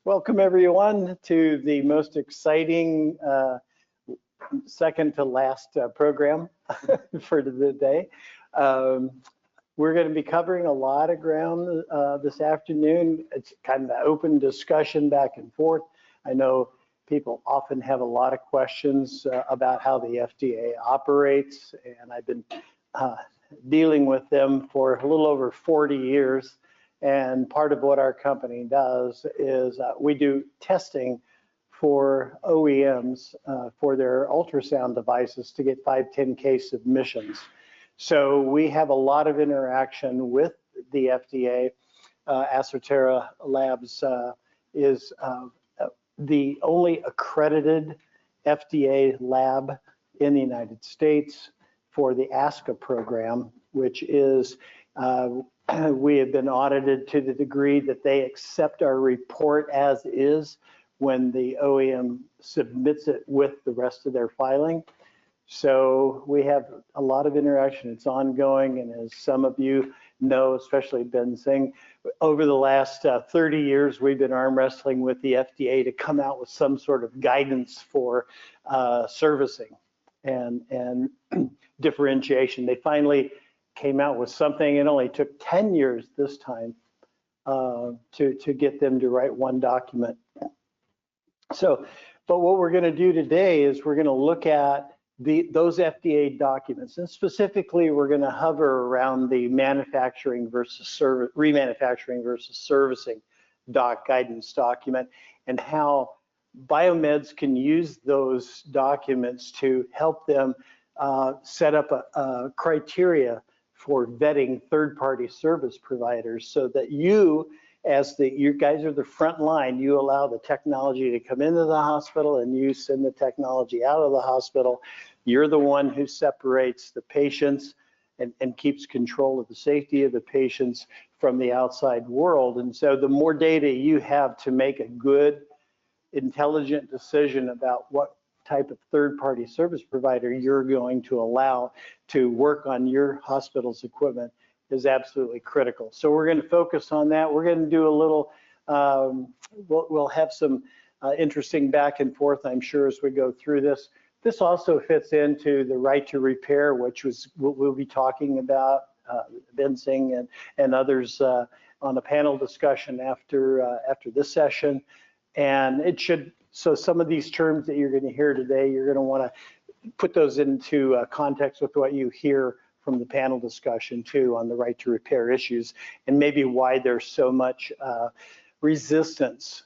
Welcome everyone to the most exciting second to last program for the day. We're going to be covering a lot of ground this afternoon. It's kind of an open discussion back and forth. I know people often have a lot of questions about how the FDA operates, and I've been dealing with them for a little over 40 years. And part of what our company does is we do testing for OEMs for their ultrasound devices to get 510K submissions. So we have a lot of interaction with the FDA. Acertara Labs is the only accredited FDA lab in the United States for the ASCA program, which is we have been audited to the degree that they accept our report as is when the OEM submits it with the rest of their filing. So we have a lot of interaction. It's ongoing, and as some of you know, especially B.Sc, over the last 30 years, we've been arm wrestling with the FDA to come out with some sort of guidance for servicing and differentiation. They finally came out with something. It only took 10 years this time to get them to write one document. So, but what we're going to do today is we're going to look at those FDA documents, and specifically we're going to hover around the manufacturing versus remanufacturing versus servicing guidance document, and how biomeds can use those documents to help them set up a criteria for vetting third-party service providers, so that you guys are the front line. You allow the technology to come into the hospital and you send the technology out of the hospital. You're the one who separates the patients and keeps control of the safety of the patients from the outside world. And so the more data you have to make a good, intelligent decision about what type of third-party service provider you're going to allow to work on your hospital's equipment is absolutely critical. So we're going to focus on that. We're going to do a little, we'll have some interesting back and forth, I'm sure, as we go through this. This also fits into the right to repair, which was what we'll be talking about, B.Sc and others on a panel discussion after this session. And it should, so some of these terms that you're going to hear today, you're going to want to put those into context with what you hear from the panel discussion too on the right to repair issues, and maybe why there's so much resistance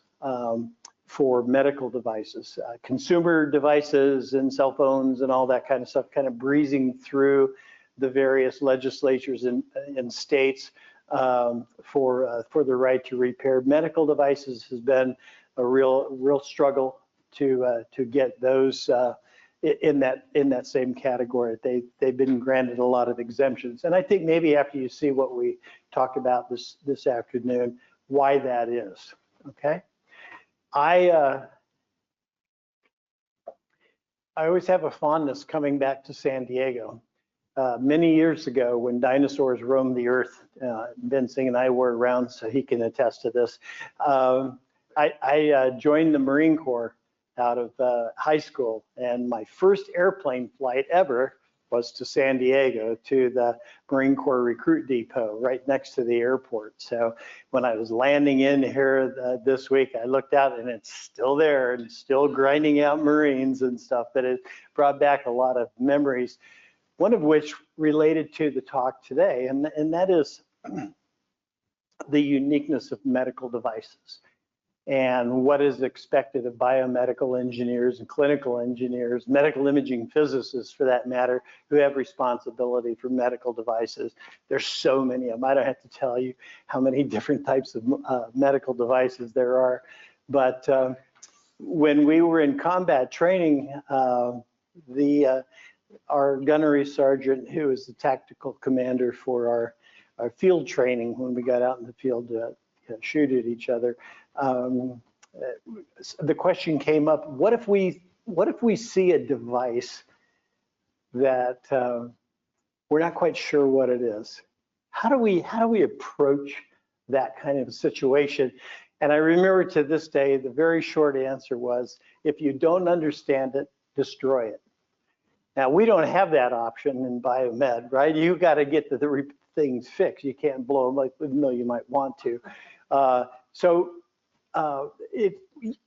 for medical devices, consumer devices and cell phones and all that kind of stuff, kind of breezing through the various legislatures in states for the right to repair. Medical devices has been a real struggle to get those in that same category. They've been granted a lot of exemptions, and I think maybe after you see what we talked about this afternoon, why that is. Okay, I always have a fondness coming back to San Diego. Many years ago, when dinosaurs roamed the earth, B.Sc and I were around, so he can attest to this. I joined the Marine Corps out of high school, and my first airplane flight ever was to San Diego, to the Marine Corps Recruit Depot right next to the airport. So when I was landing in here this week, I looked out and it's still there and still grinding out Marines and stuff, but it brought back a lot of memories, one of which related to the talk today, and that is the uniqueness of medical devices and what is expected of biomedical engineers and clinical engineers, medical imaging physicists for that matter, who have responsibility for medical devices. There's so many of them. I don't have to tell you how many different types of medical devices there are. But when we were in combat training, our gunnery sergeant, who was the tactical commander for our field training when we got out in the field to shoot at each other, the question came up: what if we see a device that we're not quite sure what it is? How do we approach that kind of situation? And I remember to this day, the very short answer was, if you don't understand it, destroy it. Now, we don't have that option in biomed, right? You got to get the things fixed. You can't blow them, like, even though you might want to.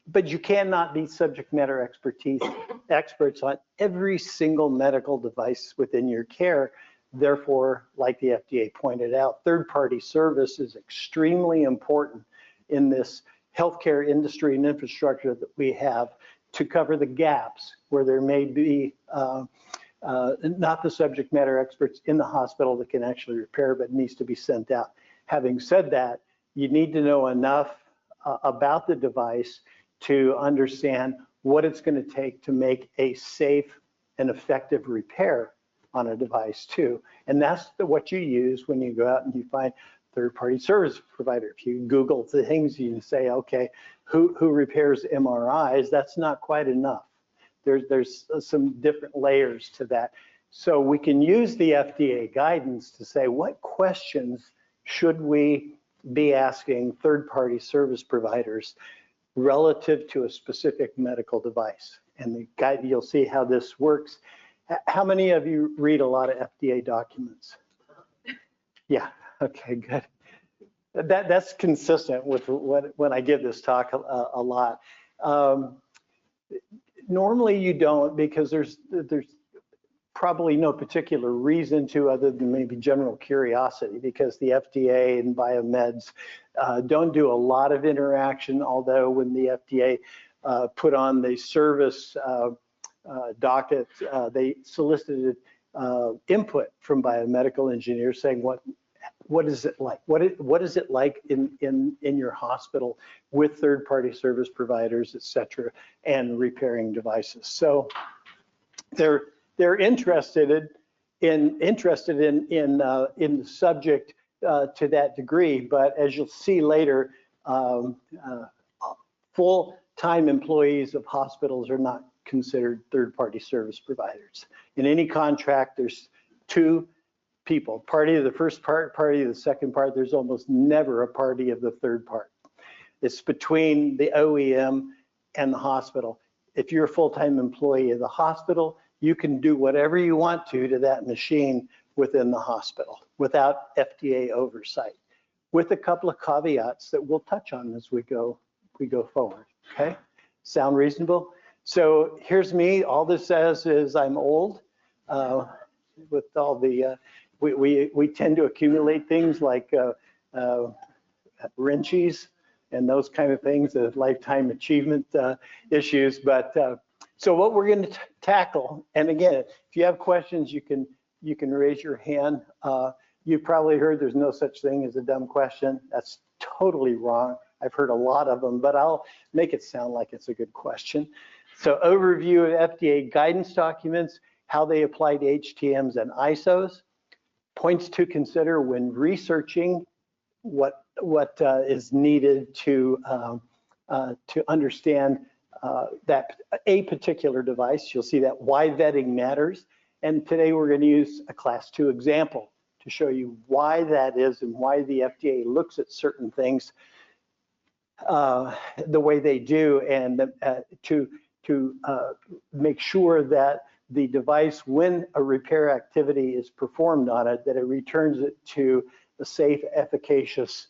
But you cannot be subject matter experts on every single medical device within your care. Therefore, like the FDA pointed out, third-party service is extremely important in this healthcare industry and infrastructure that we have to cover the gaps where there may be not the subject matter experts in the hospital that can actually repair, but needs to be sent out. Having said that, you need to know enough about the device to understand what it's going to take to make a safe and effective repair on a device too. And that's what you use when you go out and you find third-party service provider. If you Google things, you say, okay, who repairs MRIs? That's not quite enough. There's some different layers to that. So we can use the FDA guidance to say, what questions should we be asking third-party service providers relative to a specific medical device? And the guide, you'll see how this works. How many of you read a lot of FDA documents? Yeah, okay, good. That's consistent with when I give this talk a lot. Normally you don't, because there's probably no particular reason to, other than maybe general curiosity, because the FDA and biomeds don't do a lot of interaction, although when the FDA put on the service docket, they solicited input from biomedical engineers saying, what is it like? What is it like in your hospital with third-party service providers, et cetera, and repairing devices? So they're interested in the subject to that degree, but as you'll see later, full-time employees of hospitals are not considered third-party service providers. In any contract, there's two people, party of the first part, party of the second part. There's almost never a party of the third part. It's between the OEM and the hospital. If you're a full-time employee of the hospital, you can do whatever you want to that machine within the hospital without FDA oversight, with a couple of caveats that we'll touch on as we go forward. Okay, sound reasonable? So here's me. All this says is I'm old. With all the we tend to accumulate things like wrenches and those kind of things, the lifetime achievement issues. But so what we're going to tackle, and again, if you have questions, you can raise your hand. You probably heard there's no such thing as a dumb question. That's totally wrong. I've heard a lot of them, but I'll make it sound like it's a good question. So overview of FDA guidance documents, how they apply to HTMs and ISOs, points to consider when researching what is needed to understand that a particular device. You'll see that why vetting matters. And today we're going to use a class 2 example to show you why that is and why the FDA looks at certain things the way they do, and to make sure that the device, when a repair activity is performed on it, that it returns it to a safe, efficacious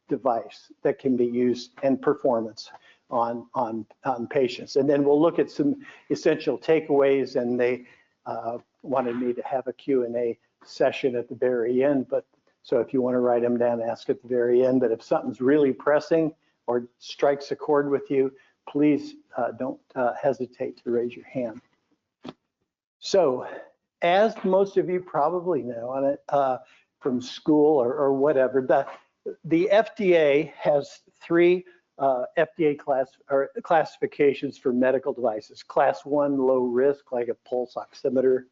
device that can be used and performance on patients. And then we'll look at some essential takeaways, and they wanted me to have a Q&A session at the very end, but so if you want to write them down, ask at the very end. But if something's really pressing or strikes a chord with you, please don't hesitate to raise your hand. So, as most of you probably know on it from school or whatever, the FDA has 3 FDA classifications for medical devices. Class 1, low risk, like a pulse oximeter.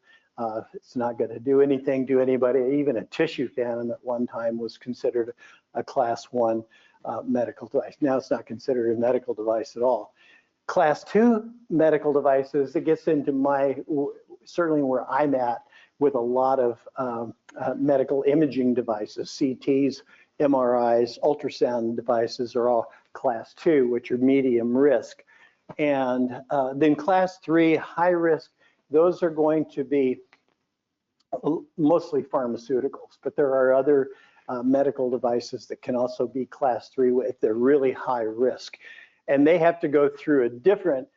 It's not going to do anything to anybody. Even a tissue fan at one time was considered a class 1 medical device. Now it's not considered a medical device at all. Class 2 medical devices, it gets into certainly where I'm at with a lot of medical imaging devices, CTs MRIs, ultrasound devices are all class 2, which are medium risk. And then class 3, high risk, those are going to be mostly pharmaceuticals, but there are other medical devices that can also be class 3 if they're really high risk. And they have to go through a different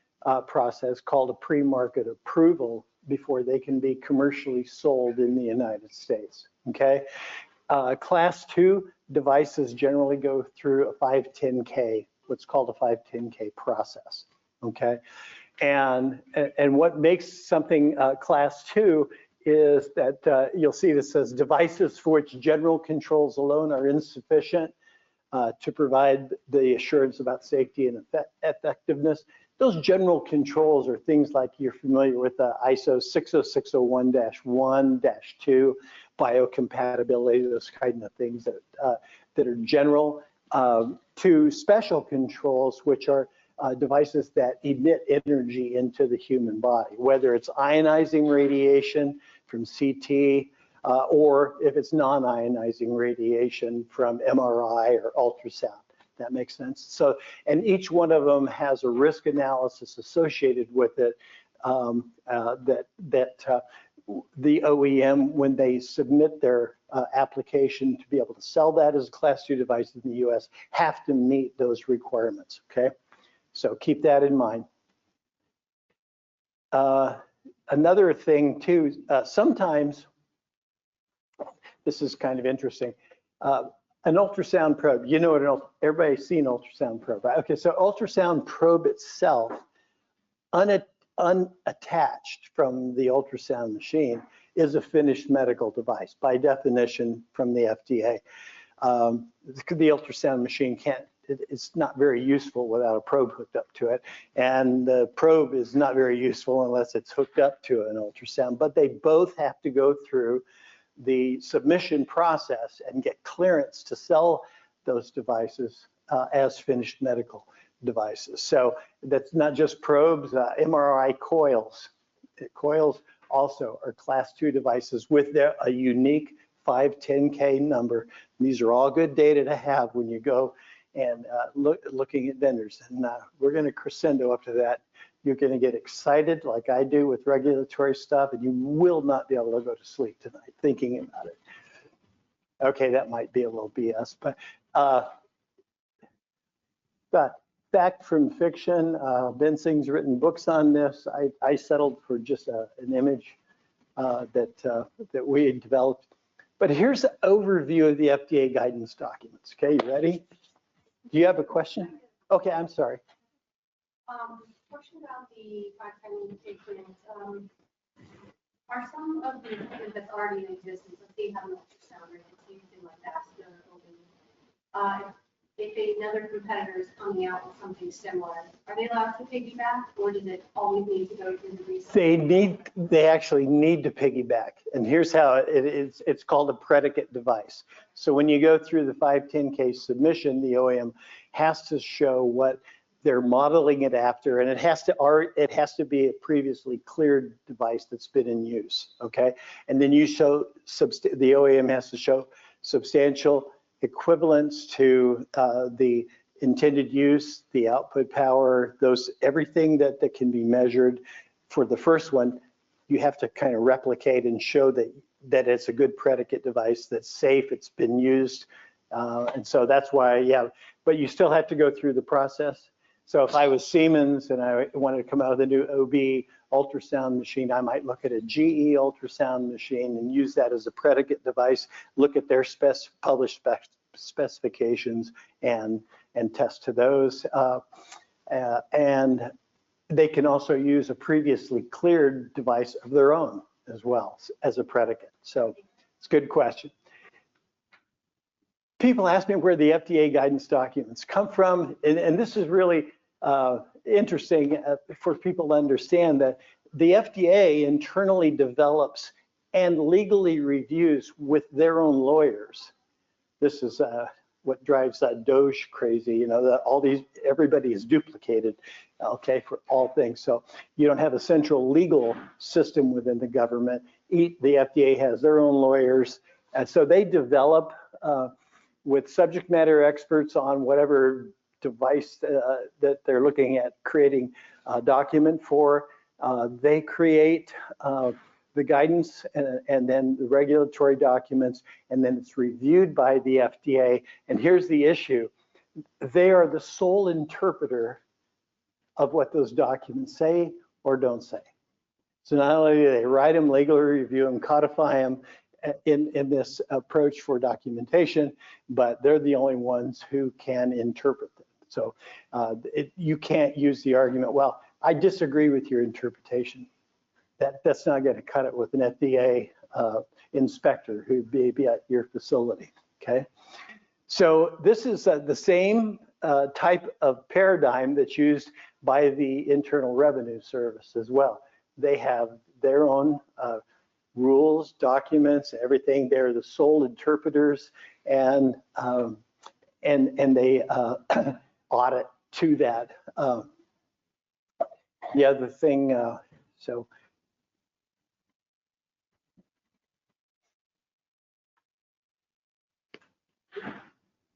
process called a pre-market approval before they can be commercially sold in the United States, okay? Class 2 devices generally go through a 510K, what's called a 510K process, okay? And what makes something class 2 is that you'll see this says devices for which general controls alone are insufficient to provide the assurance about safety and effectiveness. Those general controls are things like you're familiar with ISO 60601-1-2, biocompatibility, those kind of things that are general, to special controls, which are devices that emit energy into the human body, whether it's ionizing radiation from CT, or if it's non-ionizing radiation from MRI or ultrasound. That makes sense. So, and each one of them has a risk analysis associated with it the OEM, when they submit their application to be able to sell that as a class 2 device in the US, have to meet those requirements, okay? So keep that in mind. Another thing too, sometimes, this is kind of interesting, an ultrasound probe, you know what everybody's seen ultrasound probe, right? Okay, so ultrasound probe itself, unattached from the ultrasound machine, is a finished medical device by definition from the FDA. The ultrasound machine it's not very useful without a probe hooked up to it, and the probe is not very useful unless it's hooked up to an ultrasound, but they both have to go through the submission process and get clearance to sell those devices as finished medical devices. So that's not just probes, MRI coils. Coils also are class 2 devices with a unique 510K number. These are all good data to have when you go and looking at vendors. And we're going to crescendo up to that. You're going to get excited like I do with regulatory stuff, and you will not be able to go to sleep tonight thinking about it. Okay, that might be a little BS, but fact from fiction. Ben Singh's written books on this. I settled for just an image that we had developed. But here's an overview of the FDA guidance documents. Okay, you ready? Do you have a question? Okay, I'm sorry. Question about the 510K clearance. Are some of the equipment that's already in existence, let's say you have an ultrasound or anything like that, if another competitor is coming out with something similar, are they allowed to piggyback, or does it always need to go through the research? They actually need to piggyback, and here's how it is. It's called a predicate device. So when you go through the 510K submission, the OEM has to show what they're modeling it after, and it has to be a previously cleared device that's been in use, okay? And then you show, the OEM has to show substantial equivalence to the intended use, the output power, everything that can be measured. For the first one, you have to kind of replicate and show that it's a good predicate device, that's safe, it's been used. And so that's why, yeah, but you still have to go through the process. So if I was Siemens and I wanted to come out with a new OB ultrasound machine, I might look at a GE ultrasound machine and use that as a predicate device, look at their published specifications and test to those. And they can also use a previously cleared device of their own as well as a predicate. So it's a good question. People ask me where the FDA guidance documents come from, and this is really interesting for people to understand that the FDA internally develops and legally reviews with their own lawyers. This is what drives Doge crazy, you know, everybody is duplicated, okay, for all things. So you don't have a central legal system within the government. The FDA has their own lawyers, and so they develop with subject matter experts on whatever device that they're looking at creating a document for. They create the guidance and then the regulatory documents, and then it's reviewed by the FDA. And here's the issue. They are the sole interpreter of what those documents say or don't say. So not only do they write them, legally review them, codify them in this approach for documentation, but they're the only ones who can interpret them. So you can't use the argument, well, I disagree with your interpretation. That's not going to cut it with an FDA inspector who'd be at your facility, okay? So this is the same type of paradigm that's used by the Internal Revenue Service as well. They have their own rules, documents, everything. They're the sole interpreters, and they audit to that. The other thing,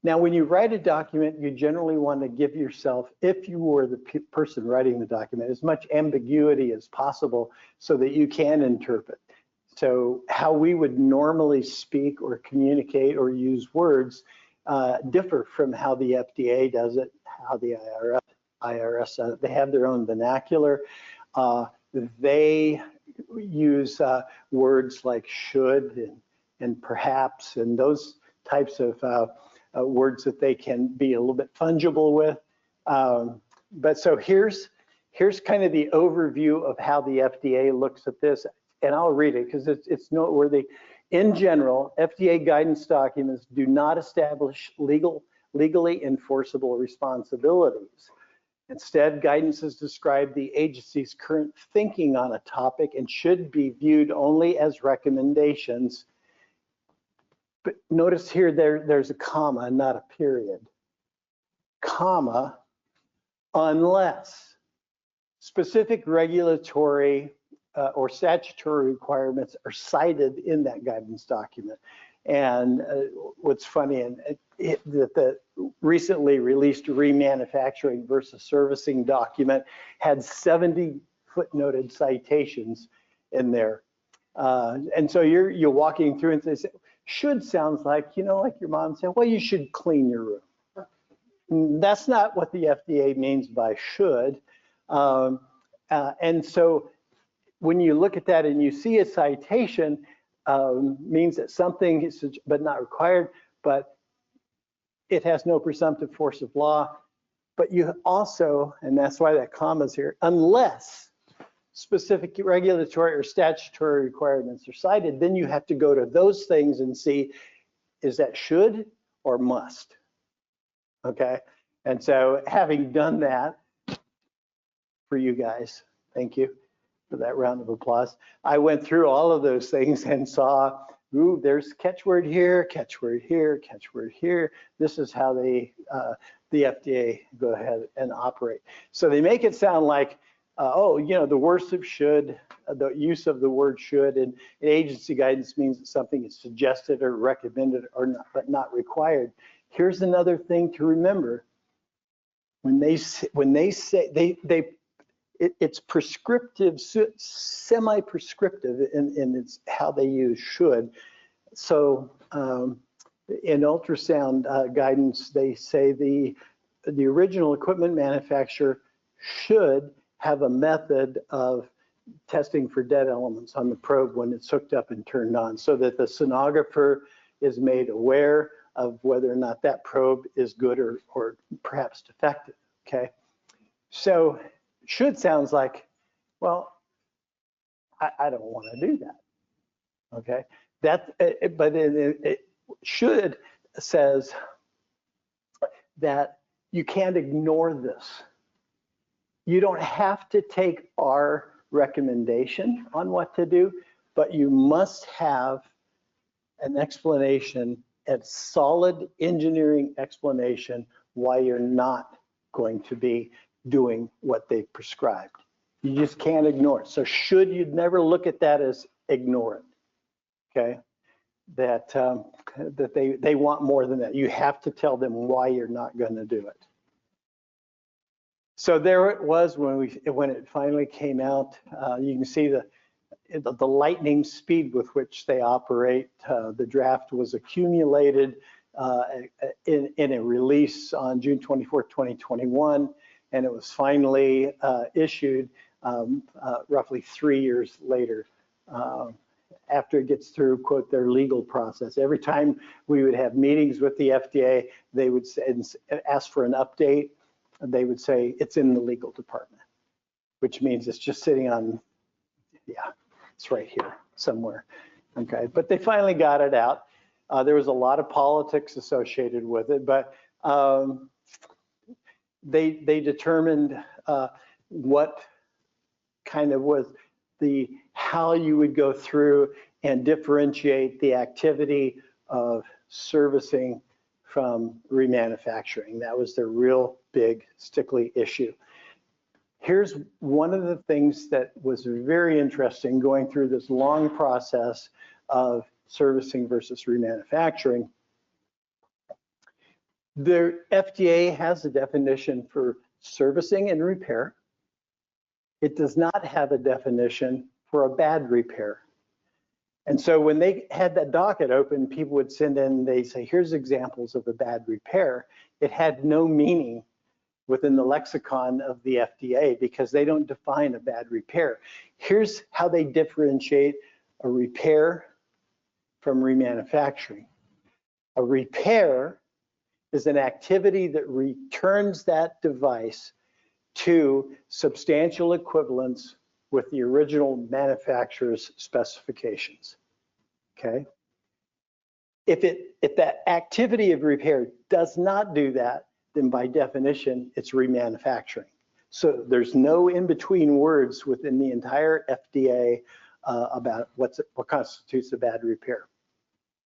now, when you write a document, you generally want to give yourself, if you were the person writing the document, as much ambiguity as possible so that you can interpret. So how we would normally speak or communicate or use words differ from how the FDA does it, how the IRS does it. They have their own vernacular. They use words like should and perhaps, and those types of words that they can be a little bit fungible with. But so here's kind of the overview of how the FDA looks at this, and I'll read it because it's noteworthy. In general, FDA guidance documents do not establish legally enforceable responsibilities. Instead, guidances describe the agency's current thinking on a topic and should be viewed only as recommendations. But notice here there's a comma, not a period. Comma, unless specific regulatory or statutory requirements are cited in that guidance document. And what's funny, that the recently released remanufacturing versus servicing document had 70 footnoted citations in there. And so you're walking through and say, should sounds like, like your mom said, well, you should clean your room. That's not what the FDA means by should. And so when you look at that and you see a citation, means that something is, but not required, but it has no presumptive force of law. But you also, and that's why that comma is here, unless specific regulatory or statutory requirements are cited, then you have to go to those things and see, is that should or must? Okay, and so having done that for you guys, thank you for that round of applause. I went through all of those things and saw, ooh, there's catchword here, catchword here, catchword here. This is how they, the FDA go ahead and operate. So they make it sound like, the worst of should, the use of the word should, and agency guidance means that something is suggested or recommended or not, but not required. Here's another thing to remember. When they say it's prescriptive, semi-prescriptive in it's how they use should. So in ultrasound guidance, they say the original equipment manufacturer should have a method of testing for dead elements on the probe when it's hooked up and turned on, so that the sonographer is made aware of whether or not that probe is good or perhaps defective, okay? So should sounds like, well, I don't want to do that, okay? But it should says that you can't ignore this. You don't have to take our recommendation on what to do, but you must have an explanation, a solid engineering explanation why you're not going to be doing what they prescribed. You just can't ignore it. So should, you'd never look at that as ignore it, okay? that that they want more than that. You have to tell them why you're not going to do it. So there it was when it finally came out. You can see the lightning speed with which they operate. The draft was accumulated in a release on June 24, 2021, and it was finally issued roughly 3 years later, after it gets through, quote, their legal process. Every time we would have meetings with the FDA, they would ask for an update, and they would say, it's in the legal department, which means it's just sitting on, yeah, it's right here somewhere, okay? But they finally got it out. There was a lot of politics associated with it, but they determined what kind of was how you would go through and differentiate the activity of servicing from remanufacturing. That was their real big stickly issue. Here's one of the things that was very interesting going through this long process of servicing versus remanufacturing. The FDA has a definition for servicing and repair. It does not have a definition for a bad repair. And so when they had that docket open, people would send in, they say, here's examples of a bad repair. It had no meaning within the lexicon of the FDA because they don't define a bad repair. Here's how they differentiate a repair from remanufacturing. A repair is an activity that returns that device to substantial equivalence with the original manufacturer's specifications, okay? If that activity of repair does not do that, then by definition, it's remanufacturing. So there's no in-between words within the entire FDA about what constitutes a bad repair.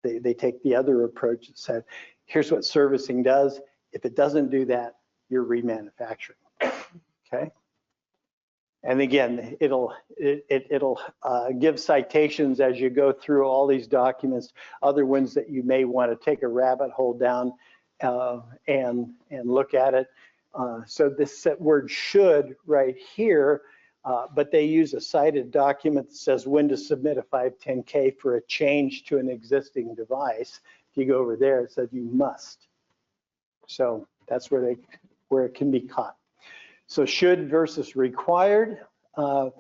They take the other approach that said, here's what servicing does. If it doesn't do that, you're remanufacturing, okay? And again, it'll give citations as you go through all these documents, other ones that you may want to take a rabbit hole down and look at it. So this word should right here, but they use a cited document that says when to submit a 510K for a change to an existing device. If you go over there, it says you must. So that's where it can be caught. So should versus required, the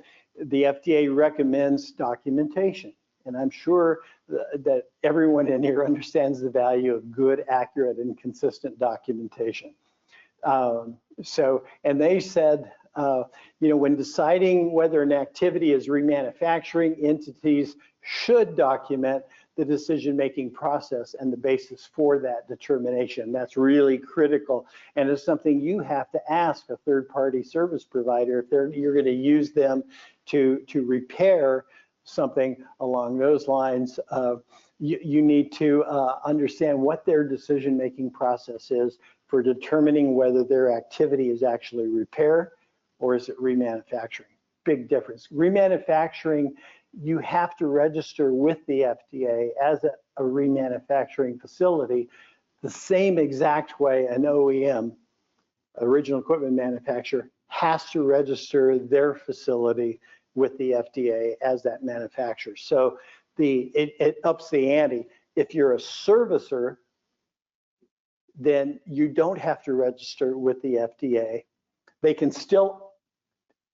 FDA recommends documentation. And I'm sure that everyone in here understands the value of good, accurate, and consistent documentation. And they said, when deciding whether an activity is remanufacturing, entities should document the decision-making process and the basis for that determination. That's really critical, and it's something you have to ask a third-party service provider if you're going to use them to repair something along those lines. You need to understand what their decision-making process is for determining whether their activity is actually repair or is it remanufacturing. Big difference. Remanufacturing, you have to register with the FDA as a remanufacturing facility the same exact way an OEM, original equipment manufacturer, has to register their facility with the FDA as that manufacturer. So it ups the ante. If you're a servicer, then you don't have to register with the FDA. They can still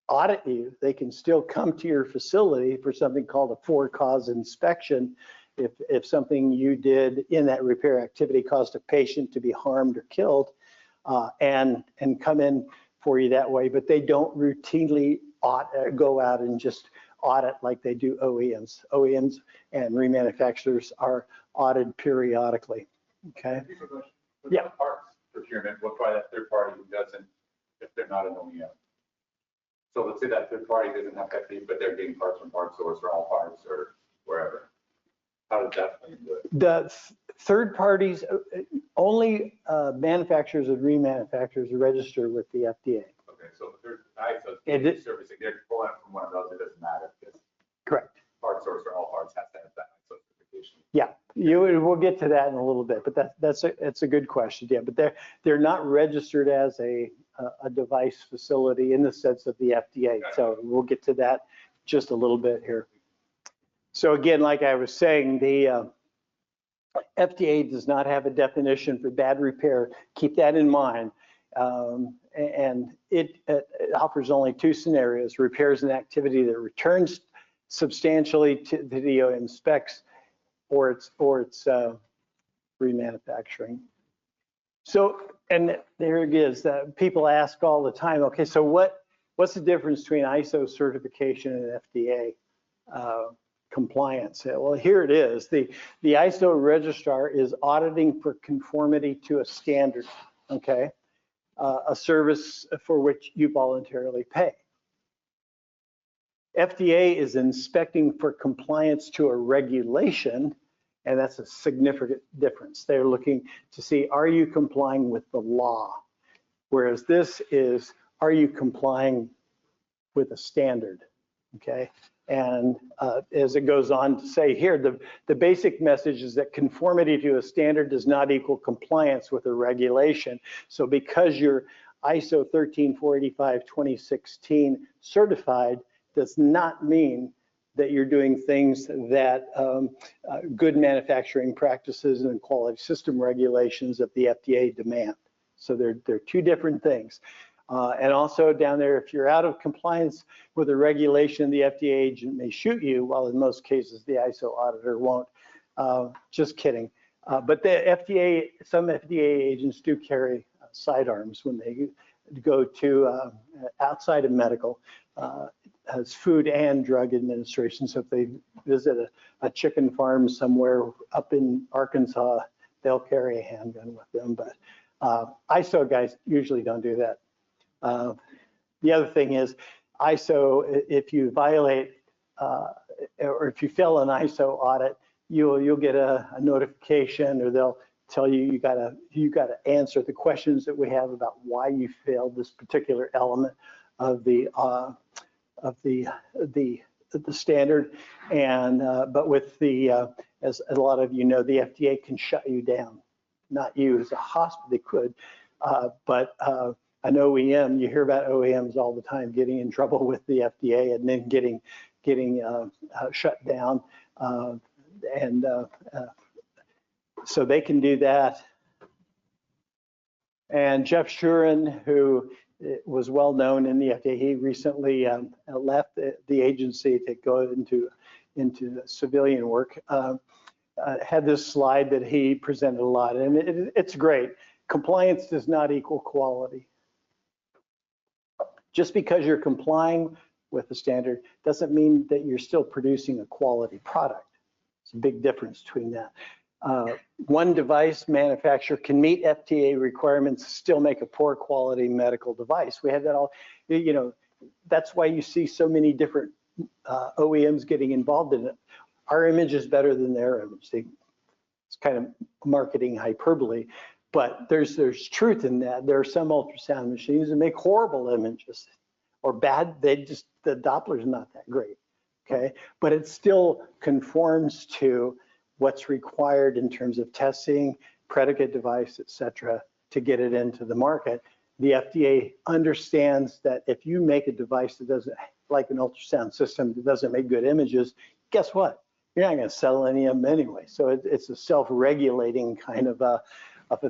audit you. They can still come to your facility for something called a for-cause inspection if something you did in that repair activity caused a patient to be harmed or killed, and come in for you that way. But they don't routinely go out and just audit like they do OEMs. OEMs and remanufacturers are audited periodically. Okay. Yeah. Parts procurement, we'll try that third party who doesn't, if they're not an OEM. So let's say that third party doesn't have FAIUM, but they're getting parts from Parts Source or All Parts or wherever. How does that play into it? The third parties, only manufacturers and remanufacturers register with the FDA. Okay, so the third party, so servicing, they're pulling it from one of those, it doesn't matter because correct. Parts Source or All Parts has to have that certification. Yeah, We'll get to that in a little bit, but that's a good question. Yeah, but they're not registered as a device facility in the sense of the FDA. So we'll get to that just a little bit here. So again, like I was saying, the FDA does not have a definition for bad repair. Keep that in mind. And it offers only two scenarios: repairs an activity that returns substantially to the OEM specs, or it's remanufacturing. So, and there it is. People ask all the time, okay, so what's the difference between ISO certification and FDA compliance? Well, here it is. The ISO registrar is auditing for conformity to a standard, okay? A service for which you voluntarily pay. FDA is inspecting for compliance to a regulation, and that's a significant difference. They're looking to see, are you complying with the law? Whereas this is, are you complying with a standard, okay? And as it goes on to say here, the basic message is that conformity to a standard does not equal compliance with a regulation. So because you're ISO 13485-2016 certified does not mean that you're doing things that good manufacturing practices and quality system regulations of the FDA demand. So they're two different things. And also down there, if you're out of compliance with a regulation, the FDA agent may shoot you, while in most cases the ISO auditor won't. Just kidding. But the FDA, some FDA agents do carry sidearms when they go to outside of medical. As Food and Drug Administration. So if they visit a chicken farm somewhere up in Arkansas, they'll carry a handgun with them. But ISO guys usually don't do that. The other thing is ISO, if you violate or if you fail an ISO audit, you'll get a notification, or they'll tell you you gotta answer the questions that we have about why you failed this particular element of the standard. And but with the as a lot of you know, the FDA can shut you down. Not you as a hospital, they could, but an OEM, you hear about OEMs all the time getting in trouble with the FDA and then getting shut down, and so they can do that. And Jeff Shuren, who was well known in the FDA, he recently left the agency to go into civilian work. Had this slide that he presented a lot, and it's great. Compliance does not equal quality. Just because you're complying with the standard doesn't mean that you're still producing a quality product. It's a big difference between that. One device manufacturer can meet FDA requirements, still make a poor quality medical device. We have that all, you know, that's why you see so many different OEMs getting involved in it. Our image is better than their image. It's kind of marketing hyperbole, but there's truth in that. There are some ultrasound machines that make horrible images or bad. The Doppler's not that great, okay? But it still conforms to what's required in terms of testing, predicate device, et cetera, to get it into the market. The FDA understands that if you make a device that doesn't, like an ultrasound system that doesn't make good images, guess what? You're not going to sell any of them anyway. So it's a self-regulating kind of a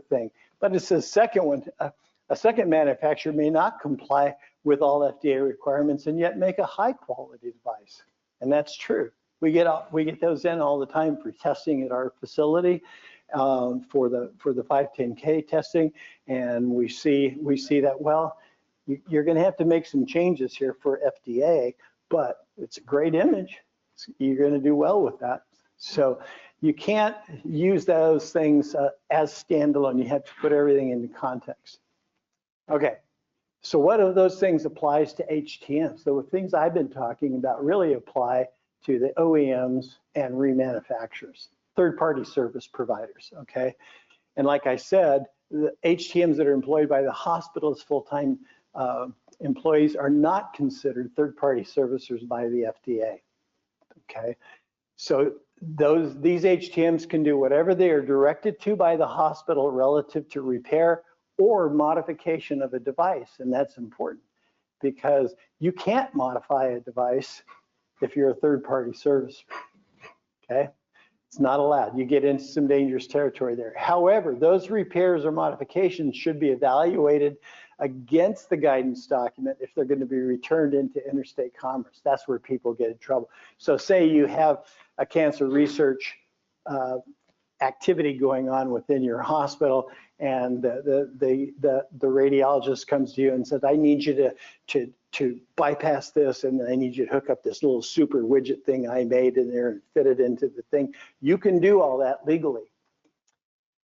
thing. But it's the second one. A second manufacturer may not comply with all FDA requirements and yet make a high-quality device, and that's true. We get those in all the time for testing at our facility, for the 510K testing, and we see that, well, you're going to have to make some changes here for FDA, but it's a great image. You're going to do well with that. So you can't use those things as standalone. You have to put everything into context. Okay, so what of those things applies to HTMs? So the things I've been talking about really apply to the OEMs and remanufacturers, third-party service providers, okay? And like I said, the HTMs that are employed by the hospital as full-time employees are not considered third-party servicers by the FDA, okay? So these HTMs can do whatever they are directed to by the hospital relative to repair or modification of a device. And that's important because you can't modify a device if you're a third-party service, okay? It's not allowed. You get into some dangerous territory there. However, those repairs or modifications should be evaluated against the guidance document if they're going to be returned into interstate commerce. That's where people get in trouble. So say you have a cancer research activity going on within your hospital, and the radiologist comes to you and says, I need you to bypass this, and I need you to hook up this little super widget thing I made in there and fit it into the thing. You can do all that legally,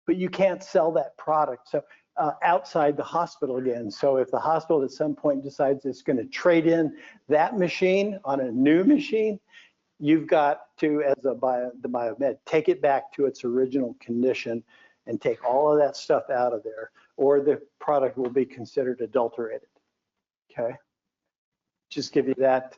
but you can't sell that product. So outside the hospital again. So if the hospital at some point decides it's going to trade in that machine on a new machine, you've got to, as the biomed, take it back to its original condition and take all of that stuff out of there, or the product will be considered adulterated. Okay, just give you that.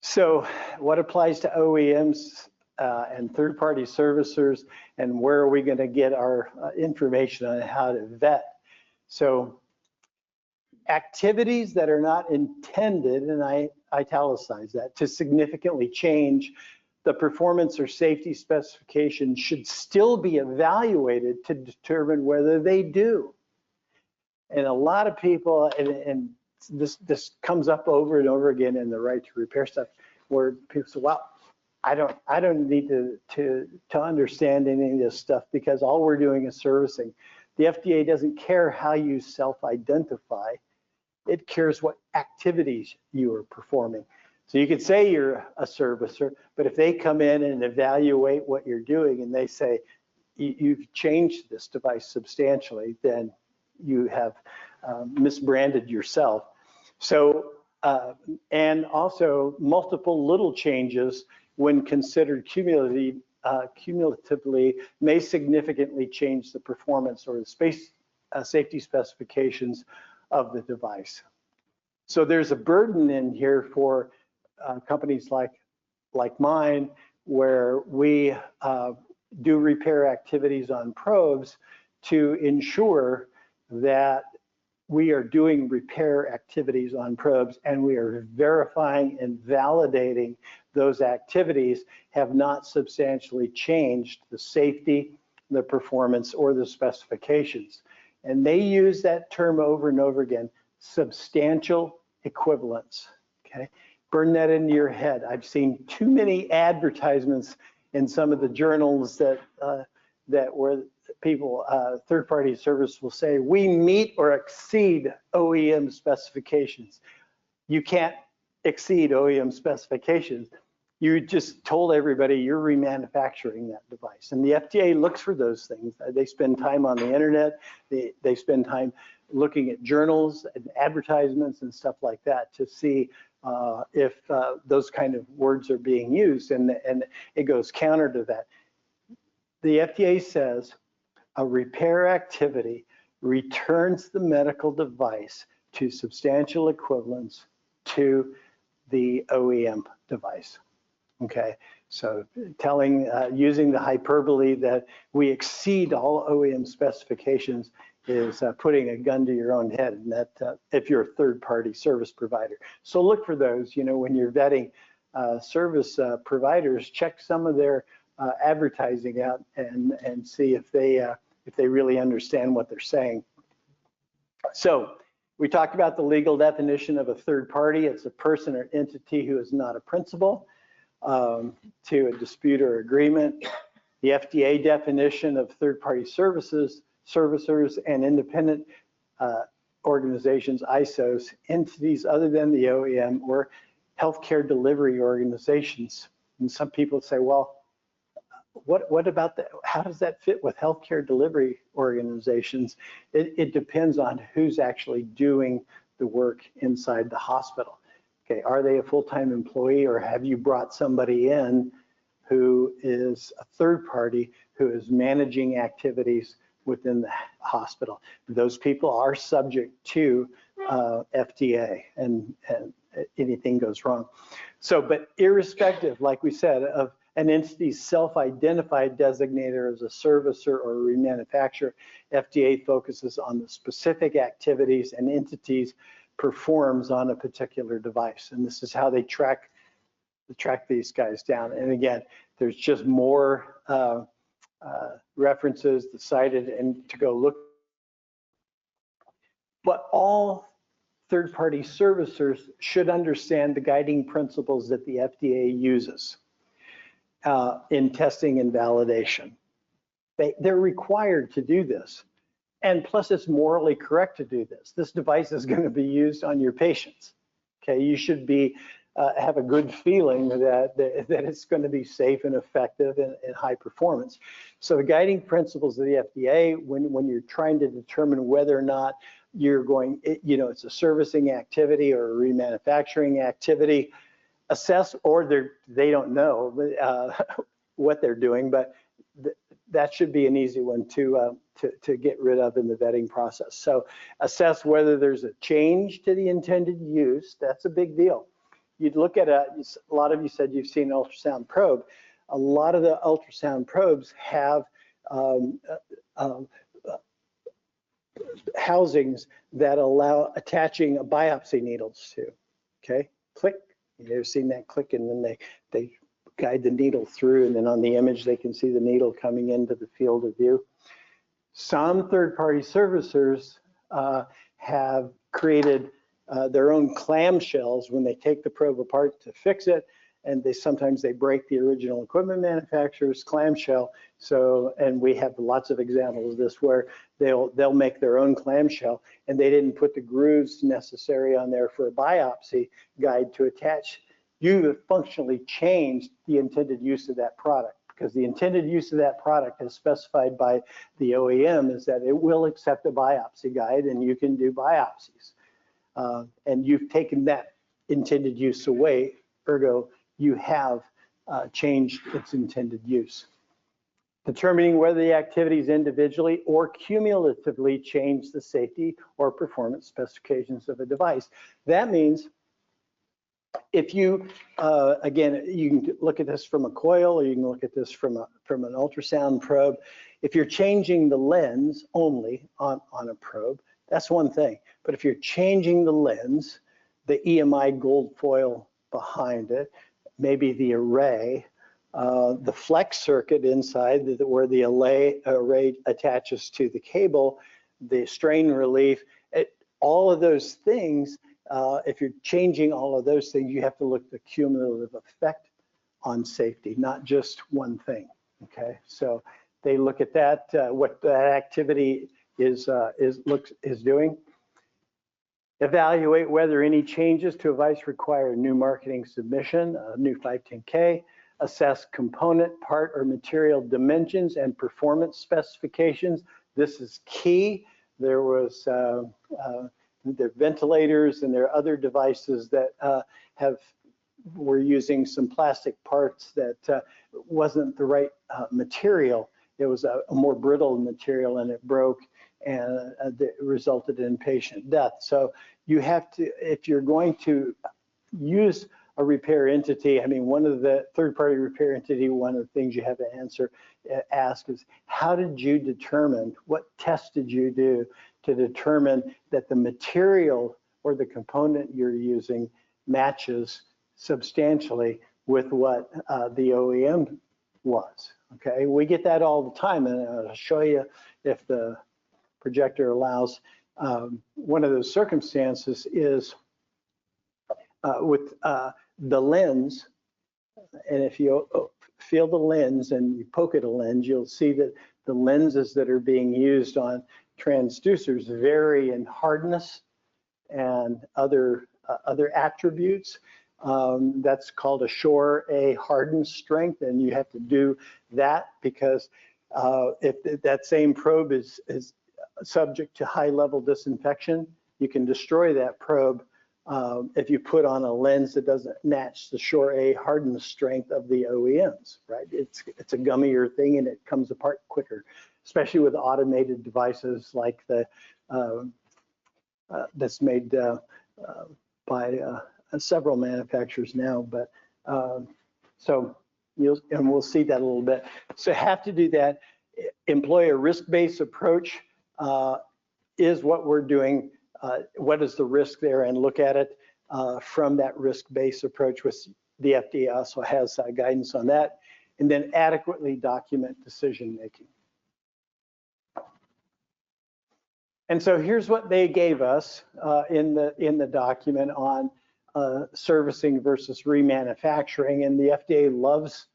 So what applies to OEMs and third-party servicers, and where are we going to get our information on how to vet? So activities that are not intended, and I italicize that, to significantly change the performance or safety specifications should still be evaluated to determine whether they do. And a lot of people, and this comes up over and over again in the right to repair stuff, where people say, well, I don't need to understand any of this stuff because all we're doing is servicing. The FDA doesn't care how you self-identify. It cares what activities you are performing. So you could say you're a servicer, but if they come in and evaluate what you're doing and they say, you've changed this device substantially, then you have misbranded yourself. So, and also multiple little changes when considered cumulatively may significantly change the performance or the safety specifications of the device. So there's a burden in here for companies like mine, where we do repair activities on probes to ensure that we are doing repair activities on probes, and we are verifying and validating those activities have not substantially changed the safety, the performance, or the specifications. And they use that term over and over again, substantial equivalence, okay? Burn that into your head. I've seen too many advertisements in some of the journals that where people, third-party service will say, we meet or exceed OEM specifications. You can't exceed OEM specifications. You just told everybody you're remanufacturing that device. And the FDA looks for those things. They spend time on the internet. They spend time looking at journals and advertisements and stuff like that to see if those kind of words are being used. And it goes counter to that. The FDA says a repair activity returns the medical device to substantial equivalence to the OEM device. Okay, so using the hyperbole that we exceed all OEM specifications is putting a gun to your own head, and that if you're a third-party service provider. So look for those, you know, when you're vetting service providers, check some of their advertising out and see if they really understand what they're saying. So we talked about the legal definition of a third party. It's a person or entity who is not a principal to a dispute or agreement. The FDA definition of third-party servicers and independent organizations, ISOs, entities other than the OEM or healthcare delivery organizations. And some people say, well, what about that? How does that fit with healthcare delivery organizations? It depends on who's actually doing the work inside the hospital. Okay, are they a full-time employee, or have you brought somebody in who is a third party who is managing activities within the hospital? Those people are subject to FDA, and anything goes wrong. So, but irrespective, like we said, of an entity's self-identified designator as a servicer or a remanufacturer, FDA focuses on the specific activities and entities performs on a particular device. And this is how they track these guys down. And again, there's just more references cited and to go look. But all third-party servicers should understand the guiding principles that the FDA uses in testing and validation. They're required to do this. And plus, it's morally correct to do this. This device is going to be used on your patients. Okay, you should be have a good feeling that it's going to be safe and effective and high performance. So the guiding principles of the FDA, when you're trying to determine whether or not you're going, it's a servicing activity or a remanufacturing activity, assess, or they don't know what they're doing, but that should be an easy one to get rid of in the vetting process. So assess whether there's a change to the intended use. That's a big deal. You'd look at a lot of you said you've seen an ultrasound probe. A lot of the ultrasound probes have housings that allow attaching a biopsy needles to. Okay, click. You've ever seen that click, and then they guide the needle through, and then on the image they can see the needle coming into the field of view. Some third-party servicers have created their own clamshells when they take the probe apart to fix it, and sometimes they break the original equipment manufacturer's clamshell. So, and we have lots of examples of this where they'll make their own clamshell, and they didn't put the grooves necessary on there for a biopsy guide to attach. You have functionally changed the intended use of that product, because the intended use of that product as specified by the OEM is that it will accept a biopsy guide and you can do biopsies. And you've taken that intended use away, ergo you have changed its intended use. Determining whether the activities individually or cumulatively change the safety or performance specifications of a device. That means if you, again, you can look at this from a coil, or you can look at this from an ultrasound probe. If you're changing the lens only on a probe, that's one thing. But if you're changing the lens, the EMI gold foil behind it, maybe the array, the flex circuit inside where the array attaches to the cable, the strain relief, all of those things, if you're changing all of those things, you have to look at the cumulative effect on safety, not just one thing, okay? So they look at that, what that activity is doing. Evaluate whether any changes to a device require a new marketing submission, a new 510K, assess component, part, or material dimensions and performance specifications. This is key. There was there are ventilators and there are other devices that were using some plastic parts that wasn't the right material. It was a more brittle material and it broke, and it resulted in patient death. So you have to, if you're going to use a repair entity, I mean, one of the third-party repair entity, one of the things you have to ask is, how did you determine, what test did you do to determine that the material or the component you're using matches substantially with what the OEM was? Okay, we get that all the time, and I'll show you if the projector allows. One of those circumstances is with the lens, and if you feel the lens and you poke at a lens, you'll see that the lenses that are being used on transducers vary in hardness and other attributes. That's called a Shore A hardened strength, and you have to do that because if that same probe is subject to high-level disinfection, you can destroy that probe if you put on a lens that doesn't match the Shore A hardened strength of the OEMs, right? It's a gummier thing and it comes apart quicker, especially with automated devices like the that's made by several manufacturers now, but so we'll see that a little bit. So have to do that. Employ a risk-based approach is what we're doing. What is the risk there, and look at it from that risk-based approach, which the FDA also has guidance on that, and then adequately document decision-making. And so here's what they gave us in the document on servicing versus remanufacturing, and the FDA loves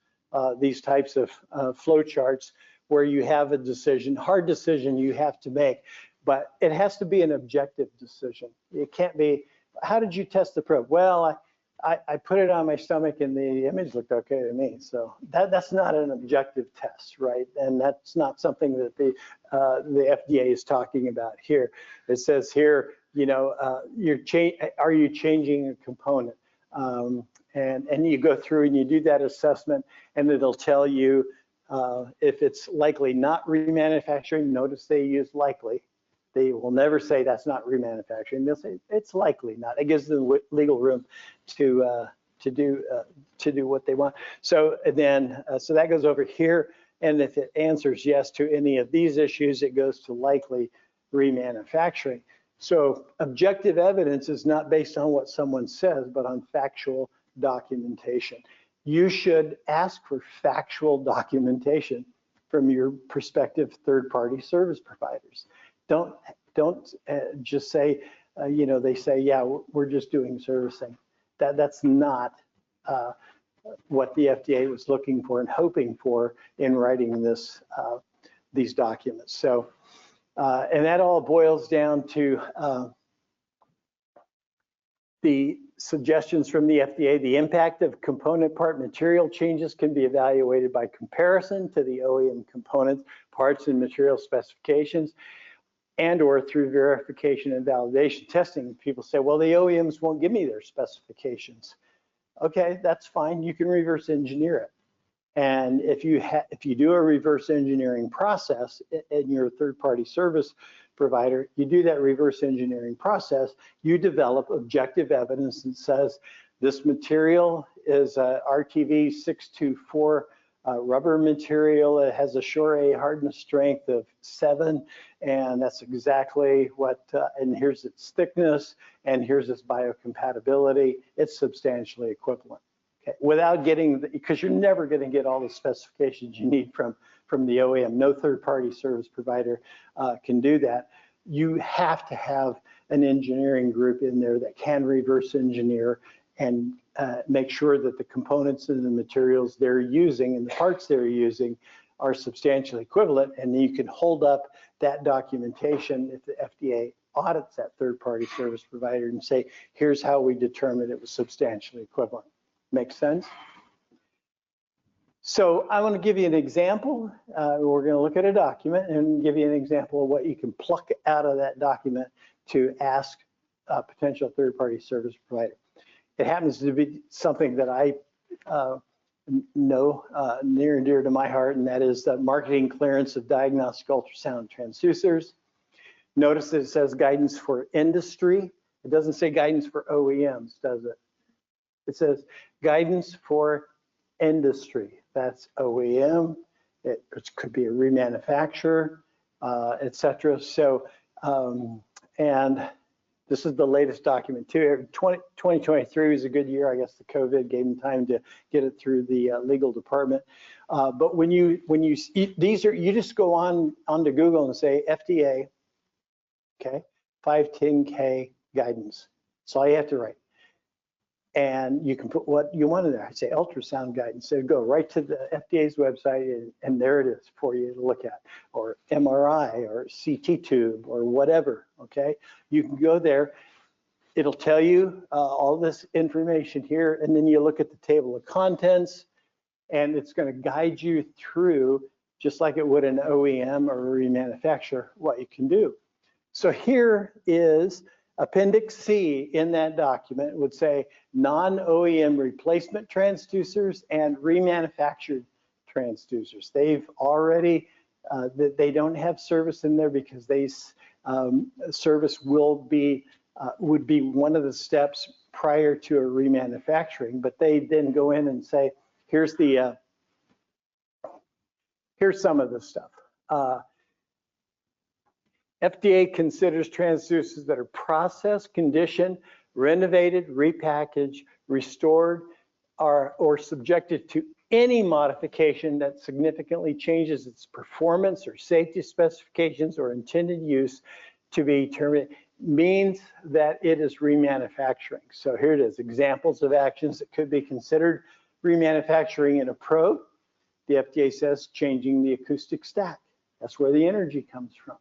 these types of flow charts where you have a decision, hard decision you have to make, but it has to be an objective decision. It can't be, how did you test the probe? Well, I put it on my stomach and the image looked okay to me. So that's not an objective test, right? And that's not something that the FDA is talking about here. It says here, you know, are you changing a component? And you go through and you do that assessment, and it'll tell you if it's likely not remanufacturing. Notice they use likely. They will never say that's not remanufacturing. They'll say it's likely not. It gives them legal room to do what they want. So then, so that goes over here, and if it answers yes to any of these issues, it goes to likely remanufacturing. So objective evidence is not based on what someone says, but on factual documentation. You should ask for factual documentation from your prospective third-party service providers. Don't just say, you know, they say, yeah, we're just doing servicing. That's not what the FDA was looking for and hoping for in writing this these documents. So, and that all boils down to the suggestions from the FDA. The impact of component part material changes can be evaluated by comparison to the OEM components, parts, and material specifications, and or through verification and validation testing. People say, well, the OEMs won't give me their specifications. Okay, that's fine. You can reverse engineer it. And if you do a reverse engineering process in your third-party service provider, you do that reverse engineering process, you develop objective evidence that says this material is a RTV 624 rubber material. It has a Sure hardness strength of 7, and that's exactly what, and here's its thickness, and here's its biocompatibility. It's substantially equivalent. Okay. Without getting, because you're never going to get all the specifications you need from the OEM. No third-party service provider can do that. You have to have an engineering group in there that can reverse engineer and make sure that the components and the materials they're using and the parts they're using are substantially equivalent, and you can hold up that documentation if the FDA audits that third-party service provider and say, here's how we determined it was substantially equivalent. Makes sense? So I want to give you an example. We're going to look at a document and give you an example of what you can pluck out of that document to ask a potential third-party service provider. It happens to be something that I know near and dear to my heart, and that is the marketing clearance of diagnostic ultrasound transducers. Notice that it says guidance for industry. It doesn't say guidance for OEMs, does it? It says guidance for industry. That's OEM. It could be a remanufacturer, etc. So, and this is the latest document too. 2023 was a good year. I guess the COVID gave them time to get it through the legal department. But when you these are, you just go onto Google and say FDA, okay, 510K guidance. That's all you have to write. And you can put what you want in there. I say ultrasound guidance. So go right to the FDA's website, and there it is for you to look at, or MRI or CT tube or whatever, okay? You can go there. It'll tell you all this information here, and then you look at the table of contents, and it's going to guide you through, just like it would an OEM or a remanufacturer, what you can do. So here is Appendix C in that document. It would say non-OEM replacement transducers and remanufactured transducers. They've already, they don't have service in there because they, service will be, would be one of the steps prior to a remanufacturing, but they then go in and say, here's some of the stuff. FDA considers transducers that are processed, conditioned, renovated, repackaged, restored, or subjected to any modification that significantly changes its performance or safety specifications or intended use to be terminated, means that it is remanufacturing. So here it is, examples of actions that could be considered remanufacturing in a probe. The FDA says changing the acoustic stack. That's where the energy comes from,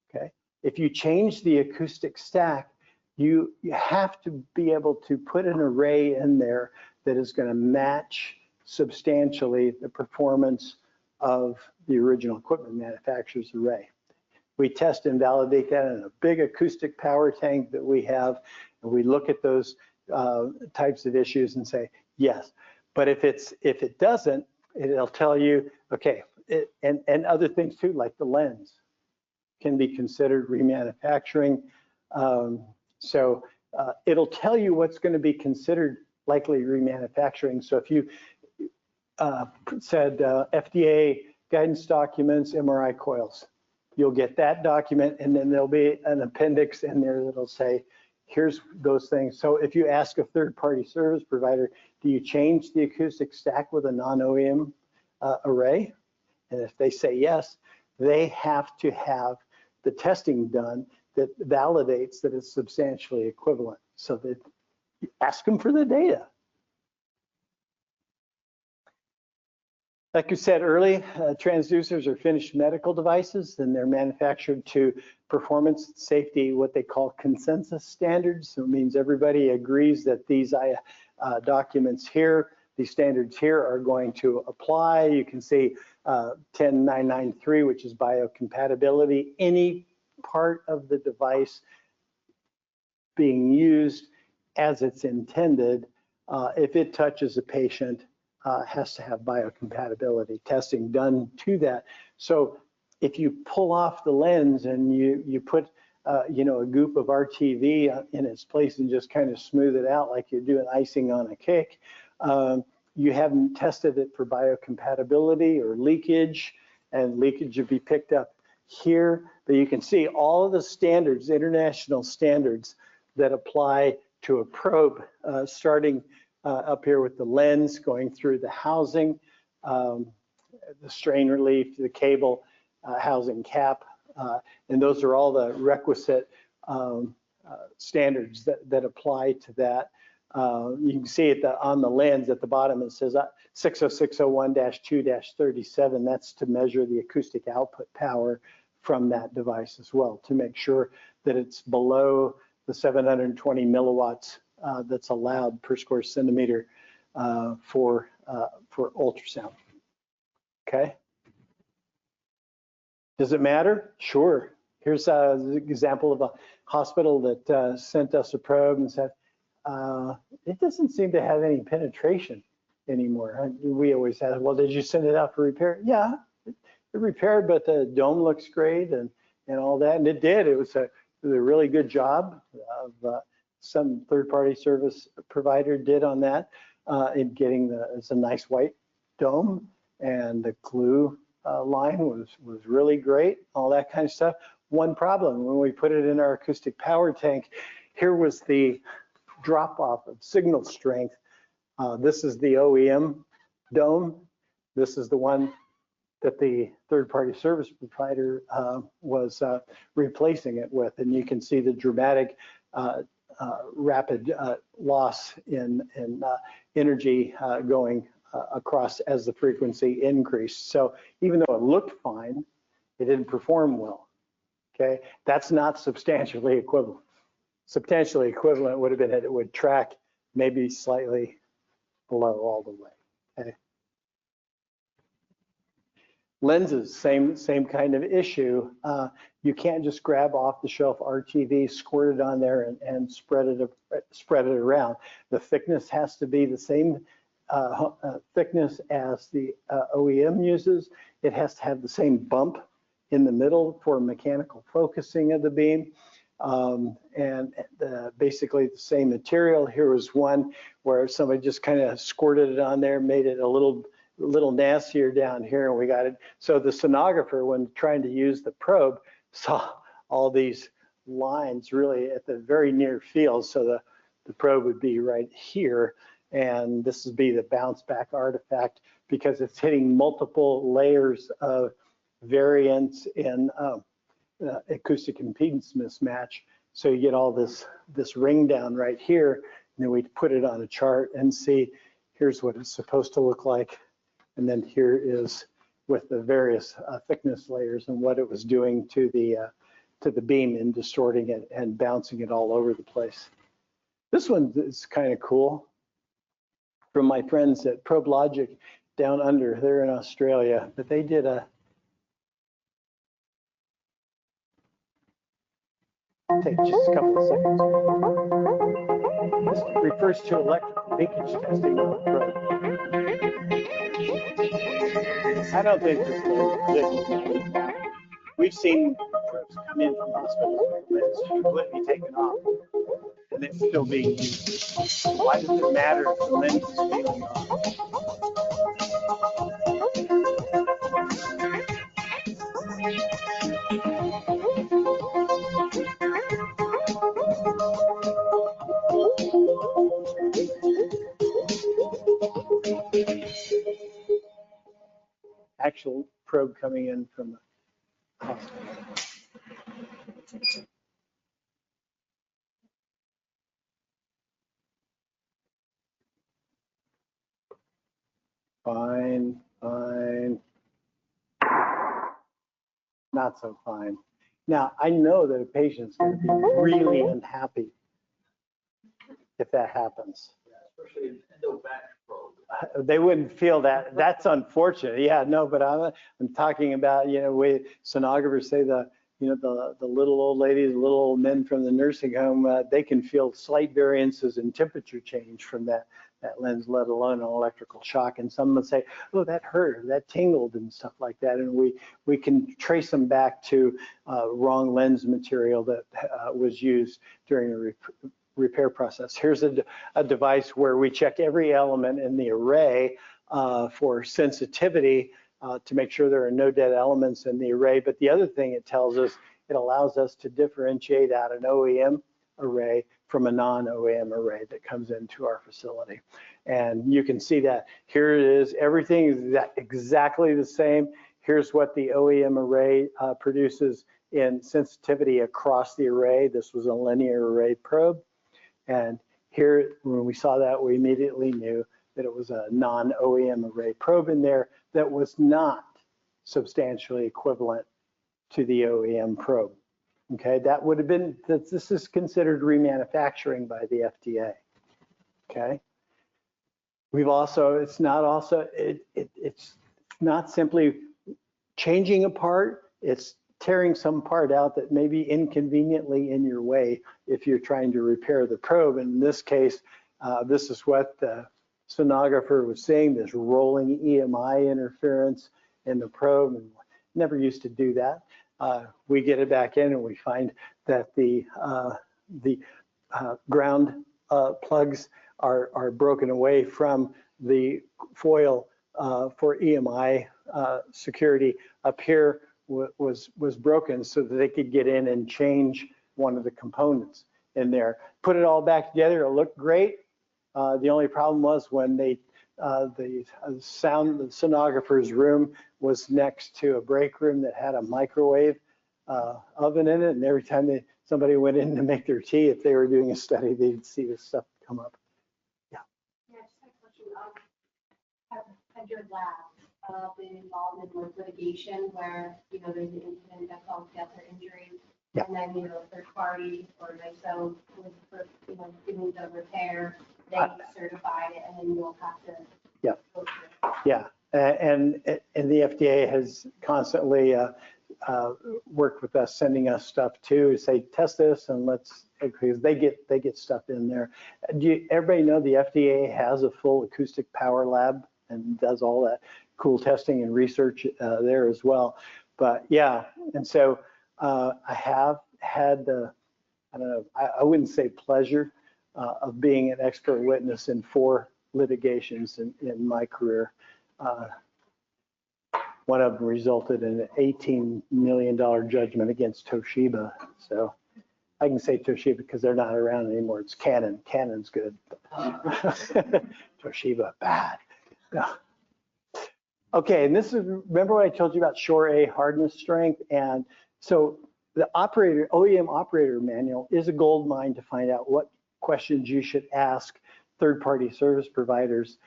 okay? If you change the acoustic stack, you have to be able to put an array in there that is going to match substantially the performance of the original equipment manufacturer's array. We test and validate that in a big acoustic power tank that we have, and we look at those types of issues and say, yes. But if it doesn't, it'll tell you, okay, and other things too, like the lens can be considered remanufacturing. So it'll tell you what's going to be considered likely remanufacturing. So if you said FDA guidance documents, MRI coils, you'll get that document, and then there'll be an appendix in there that'll say, here's those things. So if you ask a third-party service provider, do you change the acoustic stack with a non-OEM array? And if they say yes, they have to have the testing done that validates that it's substantially equivalent. So that you ask them for the data. Like you said early, transducers are finished medical devices, and they're manufactured to performance safety, what they call consensus standards. So it means everybody agrees that these documents here, these standards here are going to apply. You can see 10993, which is biocompatibility. Any part of the device being used as it's intended, if it touches a patient, has to have biocompatibility testing done to that. So if you pull off the lens and you put a goop of RTV in its place and just kind of smooth it out like you're doing icing on a cake, you haven't tested it for biocompatibility or leakage, and leakage would be picked up here. But you can see all of the standards, international standards that apply to a probe, starting up here with the lens, going through the housing, the strain relief, the cable housing cap, and those are all the requisite standards that apply to that. You can see on the lens at the bottom, it says 60601-2-37. That's to measure the acoustic output power from that device as well, to make sure that it's below the 720 milliwatts that's allowed per square centimeter for ultrasound. Okay. Does it matter? Sure. Here's an example of a hospital that sent us a probe and said, it doesn't seem to have any penetration anymore. We always had, well, did you send it out for repair? Yeah, it repaired, but the dome looks great and all that. And it did. It was a really good job of some third-party service provider did on that in getting it's a nice white dome, and the glue line was really great, all that kind of stuff. One problem, when we put it in our acoustic power tank, here was the drop off of signal strength. This is the OEM dome. This is the one that the third-party service provider was replacing it with, and you can see the dramatic rapid loss in energy going across as the frequency increased. So even though it looked fine, it didn't perform well. Okay, that's not substantially equivalent. Substantially equivalent would have been it would track maybe slightly below all the way. Okay. Lenses, same kind of issue. You can't just grab off the shelf RTV, squirt it on there, and spread it around. The thickness has to be the same thickness as the OEM uses. It has to have the same bump in the middle for mechanical focusing of the beam. Basically the same material. Here was one where somebody just kind of squirted it on there, made it a little nastier down here, and we got it. So the sonographer, when trying to use the probe, saw all these lines really at the very near field. So the probe would be right here, and this would be the bounce back artifact because it's hitting multiple layers of variance in acoustic impedance mismatch. So you get all this ring down right here, and then we put it on a chart and see here's what it's supposed to look like, and then here is with the various thickness layers and what it was doing to the beam and distorting it and bouncing it all over the place. This one is kind of cool. From my friends at ProbeLogic down under, they're in Australia, but they did take just a couple of seconds. This refers to electrical leakage testing of the probe. I don't think this is we've seen probes come in from hospitals with lids completely taken off, and they're still being used. Why does it matter if the lens is peeling off? Actual probe coming in from the hospital. Fine, fine. Not so fine. Now, I know that a patient's going to be really unhappy if that happens. Especially an endovac probe. They wouldn't feel that. That's unfortunate. Yeah, no, but I'm talking about, sonographers say the little old ladies, little old men from the nursing home, they can feel slight variances in temperature change from that lens, let alone an electrical shock. And some would say, oh, that hurt, or that tingled and stuff like that. And we can trace them back to wrong lens material that was used during the repair process. Here's a device where we check every element in the array for sensitivity to make sure there are no dead elements in the array. But the other thing it tells us, it allows us to differentiate out an OEM array from a non-OEM array that comes into our facility. And you can see that here it is. Everything is exactly the same. Here's what the OEM array produces in sensitivity across the array. This was a linear array probe. And here, when we saw that, we immediately knew that it was a non-OEM array probe in there that was not substantially equivalent to the OEM probe. Okay, that would have been, this is considered remanufacturing by the FDA. Okay, we've also, it's not simply changing a part, it's tearing some part out that may be inconveniently in your way if you're trying to repair the probe. In this case, this is what the sonographer was saying, this rolling EMI interference in the probe, and never used to do that. We get it back in and we find that the ground plugs are broken away from the foil for EMI security up here was broken so that they could get in and change one of the components in there. Put it all back together, it looked great. The only problem was when the sonographer's room was next to a break room that had a microwave oven in it, and every time somebody went in to make their tea, if they were doing a study, they'd see this stuff come up. Yeah, just a question. Had your lab been involved in litigation where there's an incident that caused death or injury, yeah, and then third party or ISO was for doing the repair, they certified it, and then you'll have to go through it. Yeah, and the FDA has constantly worked with us, sending us stuff too, say test this and let's, because they get stuff in there. Everybody know the FDA has a full acoustic power lab and does all that cool testing and research there as well. But yeah, and so I have had the I don't know, I wouldn't say pleasure of being an expert witness in 4 litigations in my career. One of them resulted in an $18 million judgment against Toshiba. So I can say Toshiba because they're not around anymore. It's Canon. Canon's good. Toshiba, bad. No. Okay, and this is, remember what I told you about Shore A hardness strength? And so the OEM operator manual is a gold mine to find out what questions you should ask third-party service providers.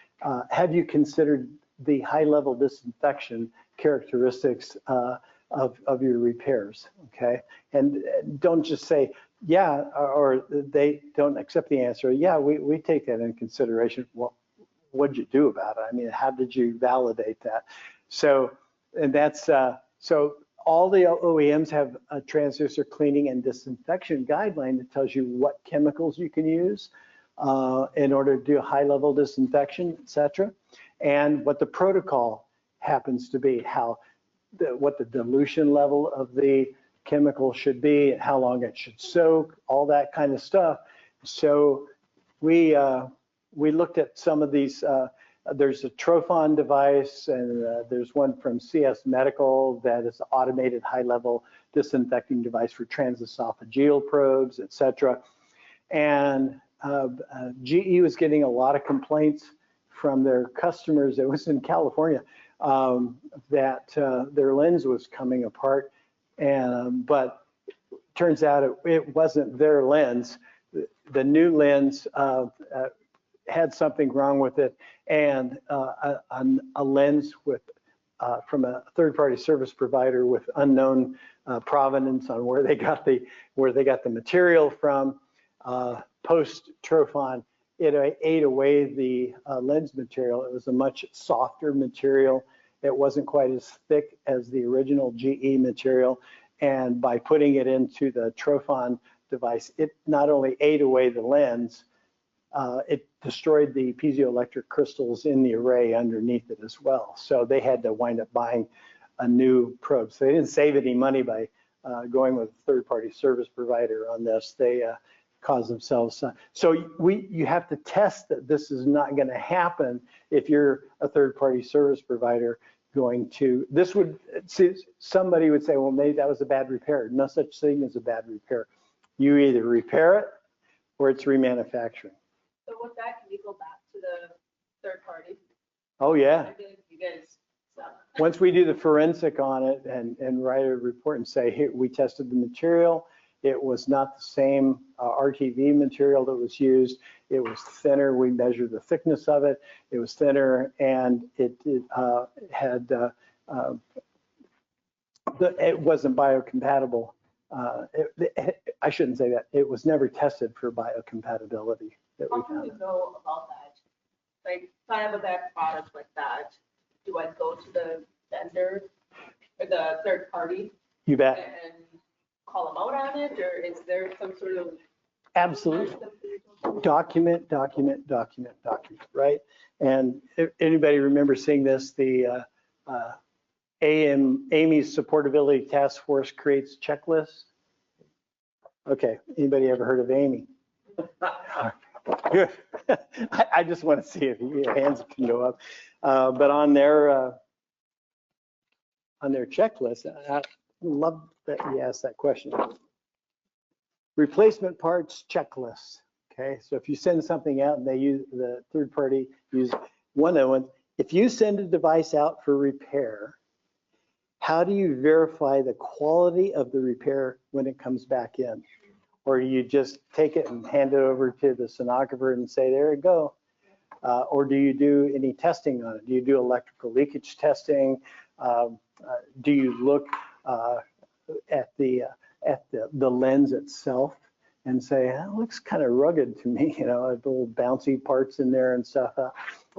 Have you considered the high-level disinfection characteristics of your repairs, okay? And don't just say, yeah, or they don't accept the answer. Yeah, we take that in consideration. Well, what'd you do about it? I mean, how did you validate that? So, and that's, so all the OEMs have a transducer cleaning and disinfection guideline that tells you what chemicals you can use in order to do high-level disinfection, et cetera, and what the protocol happens to be, what the dilution level of the chemical should be, how long it should soak, all that kind of stuff. So we looked at some of these. There's a Trophon device, and there's one from CS Medical that is an automated high-level disinfecting device for transesophageal probes, et cetera. And GE was getting a lot of complaints from their customers. It was in California that their lens was coming apart, and but turns out it wasn't their lens. The new lens had something wrong with it, and a lens with from a third-party service provider with unknown provenance on where they got the material from. Post Trophon, it ate away the lens material. It was a much softer material. It wasn't quite as thick as the original GE material, and by putting it into the Trophon device, it not only ate away the lens, it destroyed the piezoelectric crystals in the array underneath it as well. So they had to wind up buying a new probe. So they didn't save any money by going with a third-party service provider on this. They caused themselves. So you have to test that this is not going to happen if you're a third-party service provider going to. This would see, somebody would say, well, maybe that was a bad repair. No such thing as a bad repair. You either repair it or it's remanufacturing. So with that, can we go back to the third party? Oh yeah. You guys. Once we do the forensic on it and write a report and say, here, we tested the material, it was not the same RTV material that was used. It was thinner. We measured the thickness of it. It was thinner, and it wasn't biocompatible. I shouldn't say that. It was never tested for biocompatibility. How can we know about that? Like, if I have a bad product like that, do I go to the vendor or the third party? You bet. And call them out on it, or is there some sort of? Absolutely. Document, right? And if anybody remember seeing this, the Amy's Supportability Task Force creates checklists. Okay, anybody ever heard of Amy? Good. I just want to see if your hands can go up. But on their checklist, I love that you asked that question. Replacement parts checklist. Okay, so if you send something out and they use the third party use one of them, if you send a device out for repair, how do you verify the quality of the repair when it comes back in? Or do you just take it and hand it over to the sonographer and say, there you go? Or do you do any testing on it? Do you do electrical leakage testing? Do you look at the lens itself and say, it looks kind of rugged to me, you know, little bouncy parts in there and stuff.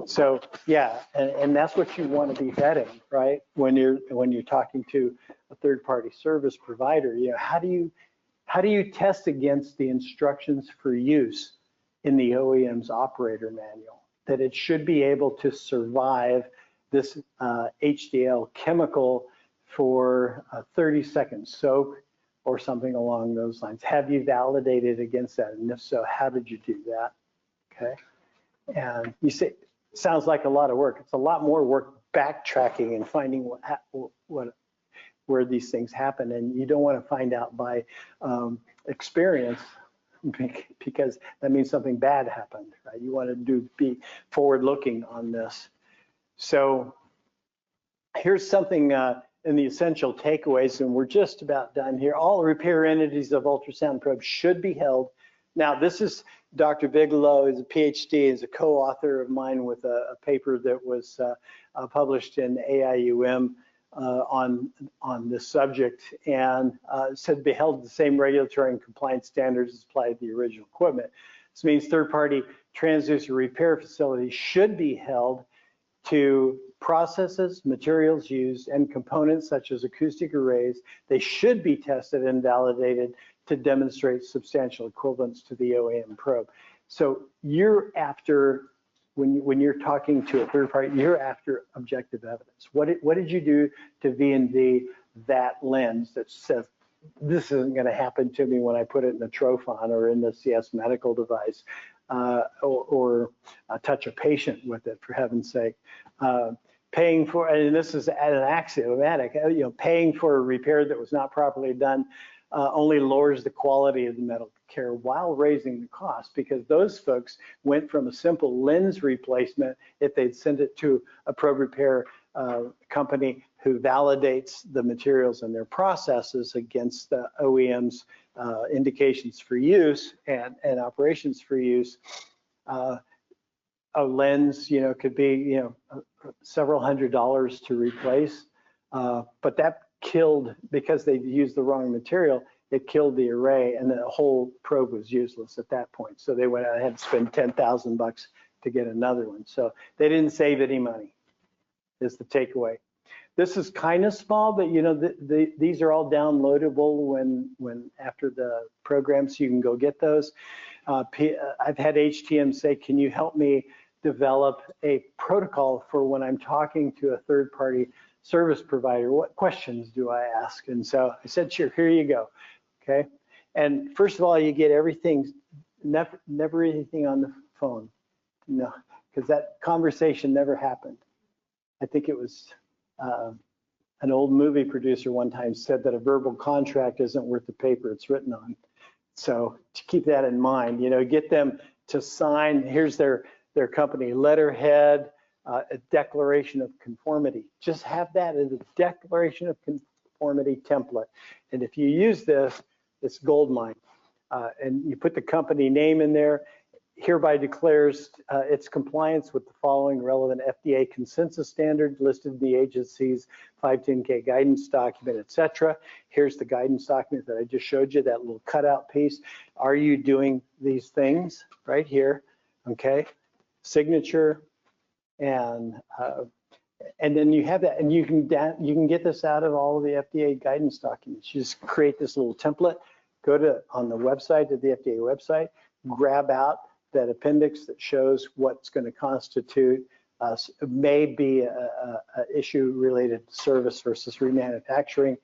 So yeah, and that's what you want to be vetting, right? When you're talking to a third-party service provider, you know, how do you test against the instructions for use in the OEM's operator manual, that it should be able to survive this HDL chemical for a 30-second soak or something along those lines. Have you validated against that? And if so, how did you do that? Okay. And you say, sounds like a lot of work. It's a lot more work backtracking and finding where these things happen. And you don't want to find out by experience, because that means something bad happened, right? You want to be forward looking on this. So here's something in the essential takeaways, and we're just about done here. All repair entities of ultrasound probes should be held. Now, this is Dr. Bigelow, is a PhD, is a co-author of mine with a paper that was published in AIUM on this subject, and said be held to the same regulatory and compliance standards as applied to the original equipment. This means third-party transducer repair facilities should be held to processes, materials used, and components such as acoustic arrays. They should be tested and validated to demonstrate substantial equivalence to the OEM probe. So you're after, when you're talking to a third party, you're after objective evidence. What did you do to V&V that lens that says, this isn't going to happen to me when I put it in a trophon or in the CS medical device, or touch a patient with it, for heaven's sake. Paying for, and this is an axiomatic, paying for a repair that was not properly done only lowers the quality of the medical care while raising the cost, because those folks went from a simple lens replacement, if they'd send it to a probe repair company who validates the materials and their processes against the OEM's indications for use and operations for use. A lens, could be, several $100s to replace, but that killed, because they used the wrong material, it killed the array, and the whole probe was useless at that point. So they went ahead and spent $10,000 to get another one. So they didn't save any money, is the takeaway. This is kind of small, but these are all downloadable when after the program, so you can go get those. I've had HTMs say, can you help me develop a protocol for when I'm talking to a third-party service provider? What questions do I ask? And so I said, sure, here you go. Okay. And first of all, you get everything, never anything on the phone. No, because that conversation never happened. I think it was an old movie producer one time said that a verbal contract isn't worth the paper it's written on. So to keep that in mind, get them to sign, here's their company letterhead, a declaration of conformity. Just have that as a declaration of conformity template. And if you use this, it's gold mine. And you put the company name in there, hereby declares its compliance with the following relevant FDA consensus standard listed in the agency's 510K guidance document, etc. Here's the guidance document that I just showed you, that little cutout piece. Are you doing these things right here? Okay, signature, and then you have that, and you can get this out of all of the FDA guidance documents. You just create this little template, go on the website of the FDA website, grab out that appendix that shows what's going to constitute maybe a issue related to service versus remanufacturing.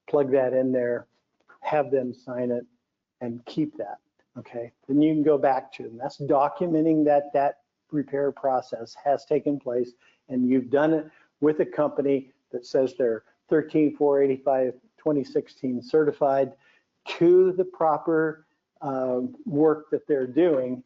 Plug that in there, have them sign it, and keep that. Okay, then you can go back to them. That's documenting that repair process has taken place, and you've done it with a company that says they're 13485 2016 certified to the proper work that they're doing.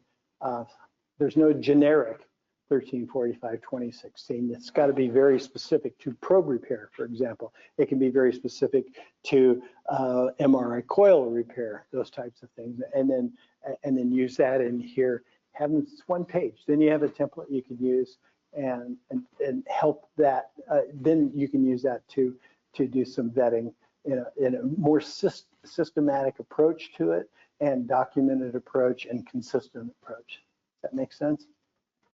There's no generic 13485 2016. It's got to be very specific to probe repair, for example. It can be very specific to MRI coil repair, those types of things, and then use that in here. Have them, it's one page. Then you have a template you can use and help that. Then you can use that to do some vetting in a more systematic approach to it, and documented approach and consistent approach. Does that make sense?